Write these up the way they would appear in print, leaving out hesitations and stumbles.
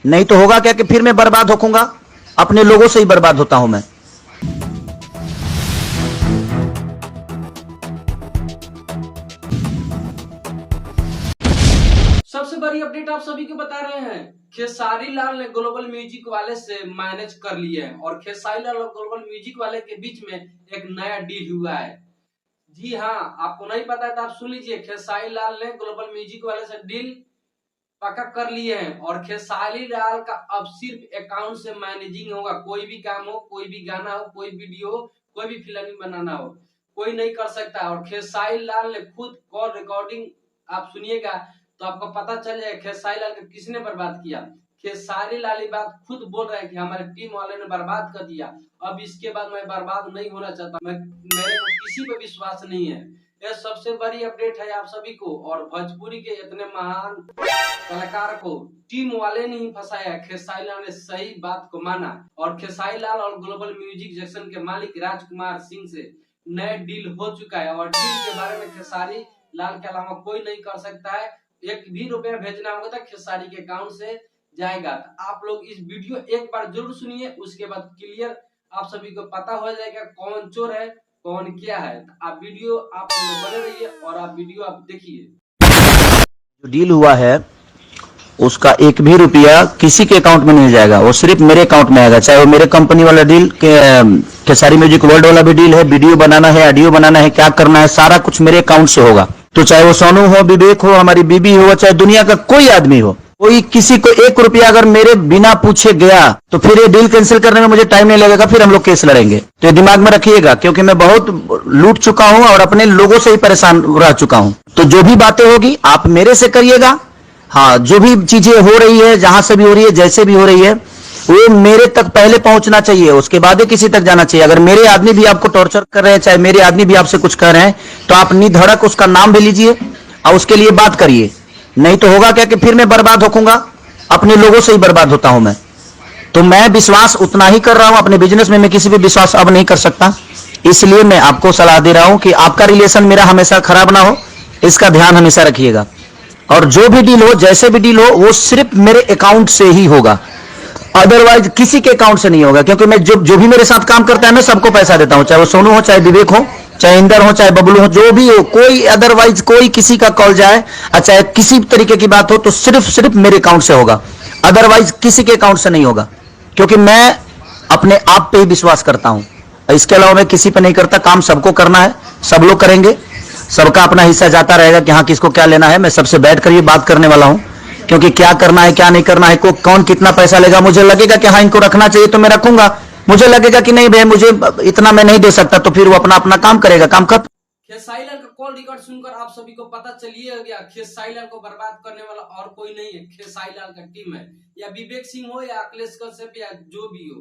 नहीं तो होगा क्या कि फिर मैं बर्बाद होऊंगा, अपने लोगों से ही बर्बाद होता हूं मैं। सबसे बड़ी अपडेट आप सभी को बता रहे हैं, खेसारी लाल ने ग्लोबल म्यूजिक वाले से मैनेज कर लिया है और खेसारी लाल और ग्लोबल म्यूजिक वाले के बीच में एक नया डील हुआ है। जी हाँ, आपको नहीं पता है तो आप सुन लीजिए। खेसारी लाल ने ग्लोबल म्यूजिक वाले से डील पक्का कर लिए हैं और खेसारी लाल का अब सिर्फ अकाउंट से मैनेजिंग होगा। कोई भी काम हो, कोई भी गाना हो, कोई वीडियो हो, कोई भी फिल्म बनाना हो, कोई नहीं कर सकता। और खेसारी लाल ने खुद कॉल रिकॉर्डिंग आप सुनिएगा तो आपको पता चल जाएगा खेसारी लाल को किसने बर्बाद किया। खेसारी लाल ये बात खुद बोल रहे हैं कि हमारे टीम वाले ने बर्बाद कर दिया, अब इसके बाद मैं बर्बाद नहीं होना चाहता, मेरे को किसी पे विश्वास नहीं है। यह सबसे बड़ी अपडेट है आप सभी को। और भोजपुरी के इतने महान कलाकार को टीम वाले ने ही फंसाया। खेसारी लाल ने सही बात को माना और खेसारी लाल और ग्लोबल म्यूजिक जंक्शन के मालिक राजकुमार सिंह से नए डील हो चुका है और डील के बारे में खेसारी लाल के अलावा कोई नहीं कर सकता है। एक भी रुपया भेजना होगा तो खेसारी के अकाउंट से जाएगा। तो आप लोग इस वीडियो एक बार जरूर सुनिए, उसके बाद क्लियर आप सभी को पता हो जाएगा कौन चोर है कौन क्या है। तो आप वीडियो आप बने रहिए और आप वीडियो आप देखिए। जो डील हुआ है उसका एक भी रुपया किसी के अकाउंट में नहीं जाएगा, वो सिर्फ मेरे अकाउंट में आएगा। चाहे वो मेरे कंपनी वाला डील के खेसारी म्यूजिक वर्ल्ड वाला भी डील है, वीडियो बनाना है, ऑडियो बनाना है, क्या करना है, सारा कुछ मेरे अकाउंट से होगा। तो चाहे वो सोनू हो, विवेक हो, हमारी बीबी हो, चाहे दुनिया का कोई आदमी हो, कोई किसी को एक रुपया अगर मेरे बिना पूछे गया तो फिर ये डील कैंसिल करने में मुझे टाइम नहीं लगेगा, फिर हम लोग केस लड़ेंगे। तो ये दिमाग में रखिएगा, क्योंकि मैं बहुत लूट चुका हूं और अपने लोगों से ही परेशान रह चुका हूं। तो जो भी बातें होगी आप मेरे से करिएगा। हाँ, जो भी चीजें हो रही है, जहां से भी हो रही है, जैसे भी हो रही है, वो मेरे तक पहले पहुंचना चाहिए, उसके बाद ही किसी तक जाना चाहिए। अगर मेरे आदमी भी आपको टॉर्चर कर रहे हैं, चाहे मेरे आदमी भी आपसे कुछ कर रहे हैं, तो आप निधड़क उसका नाम भी लीजिए और उसके लिए बात करिए। नहीं तो होगा क्या कि फिर मैं बर्बाद होऊंगा, अपने लोगों से ही बर्बाद होता हूं मैं। तो मैं विश्वास उतना ही कर रहा हूं अपने बिजनेस में, मैं किसी भी विश्वास अब नहीं कर सकता। इसलिए मैं आपको सलाह दे रहा हूं कि आपका रिलेशन मेरा हमेशा खराब ना हो, इसका ध्यान हमेशा रखिएगा। और जो भी डील हो, जैसे भी डील हो, वो सिर्फ मेरे अकाउंट से ही होगा, अदरवाइज किसी के अकाउंट से नहीं होगा। क्योंकि मैं जो भी मेरे साथ काम करता है मैं सबको पैसा देता हूं, चाहे वो सोनू हो, चाहे विवेक हो, चाहे इंदर हो, चाहे बबलू हो, जो भी हो, कोई अदरवाइज कोई किसी का कॉल जाए और चाहे किसी तरीके की बात हो तो सिर्फ मेरे अकाउंट से होगा, अदरवाइज किसी के अकाउंट से नहीं होगा। क्योंकि मैं अपने आप पे ही विश्वास करता हूं, इसके अलावा मैं किसी पे नहीं करता। काम सबको करना है, सब लोग करेंगे, सबका अपना हिस्सा जाता रहेगा कि हाँ किसको क्या लेना है। मैं सबसे बैठ कर ये बात करने वाला हूं, क्योंकि क्या करना है क्या नहीं करना है, को कौन कितना पैसा लेगा, मुझे लगेगा कि हाँ इनको रखना चाहिए तो मैं रखूंगा, मुझे लगेगा कि नहीं भाई मुझे इतना मैं नहीं दे सकता, तो फिर वो अपना अपना काम करेगा, काम कर। खेसारी लाल का कॉल रिकॉर्ड सुनकर आप सभी को पता चलिए गया, खेसारी लाल को बर्बाद करने वाला और कोई नहीं है, खेसारी लाल का टीम है। या विवेक सिंह हो या अखिलेश कश्यप या जो भी हो,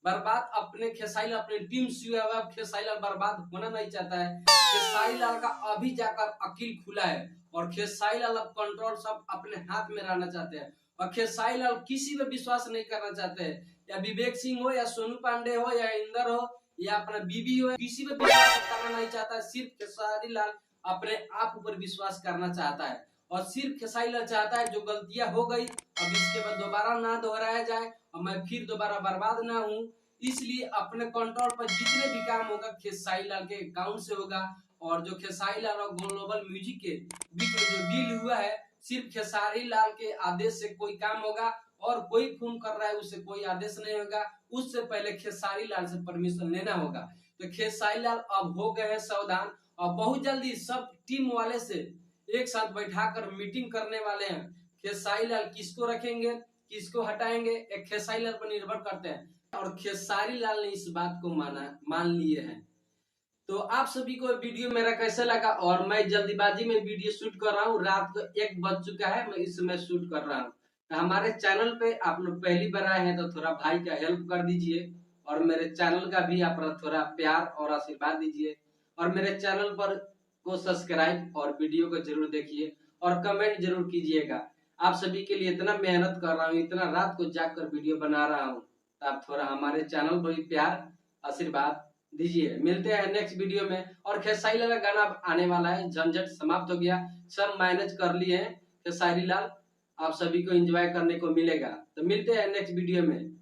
बर्बाद अपने खेसारी लाल अपने टीम से हुआ है। खेसारी लाल बर्बाद होना नहीं चाहता है। खेसारी लाल का अभी जाकर अकील खुला है और खेसारी लाल अब कंट्रोल सब अपने हाथ में रहना चाहते हैं और खेसारी लाल किसी पे विश्वास नहीं करना चाहते हैं। या विवेक सिंह हो या सोनू पांडे हो या इंदर हो या अपना बीबी हो, किसी पे विश्वास करना नहीं चाहता है। सिर्फ खेसारी लाल अपने आप ऊपर विश्वास करना चाहता है और सिर्फ खेसारी लाल चाहता है जो गलतियां हो गई अब इसके बाद दोबारा ना दोहराया जाए और मैं फिर दोबारा बर्बाद ना हूं। इसलिए अपने कंट्रोल पर जितने भी काम होगा खेसारी लाल के अकाउंट से होगा। और जो खेसारी लाल और ग्लोबल म्यूजिक के बीच में जो डील हुआ है, सिर्फ खेसारी लाल के आदेश से कोई काम होगा और कोई फोन कर रहा है उससे कोई आदेश नहीं होगा, उससे पहले खेसारी लाल से परमिशन लेना होगा। तो खेसारी लाल अब हो गए हैं सावधान और बहुत जल्दी सब टीम वाले से एक साथ बैठाकर मीटिंग करने वाले हैं। खेसारी लाल किसको रखेंगे किसको हटाएंगे एक खेसारी लाल पर निर्भर करते हैं और खेसारी लाल ने इस बात को मान लिए हैं। तो आप सभी को वीडियो मेरा कैसा लगा, और मैं जल्दीबाजी में वीडियो शूट कर रहा हूँ, रात को 1 बज चुका है, मैं इस समय शूट कर रहा हूँ। तो हमारे चैनल पे आप लोग पहली बार आए हैं तो थोड़ा भाई का हेल्प कर दीजिए और मेरे चैनल का भी आप थोड़ा प्यार और आशीर्वाद दीजिए और मेरे चैनल पर को सब्सक्राइब और वीडियो को जरूर देखिए और कमेंट जरूर कीजिएगा। आप सभी के लिए इतना मेहनत कर रहा हूँ, इतना रात को जाकर वीडियो बना रहा हूँ, तो आप थोड़ा हमारे चैनल पर भी प्यार आशीर्वाद दीजिए। मिलते हैं नेक्स्ट वीडियो में। और खेसारी लाल का गाना आने वाला है, झंझट समाप्त हो गया, सब मैनेज कर लिए हैं खेसारी लाल। आप सभी को एंजॉय करने को मिलेगा। तो मिलते हैं नेक्स्ट वीडियो में।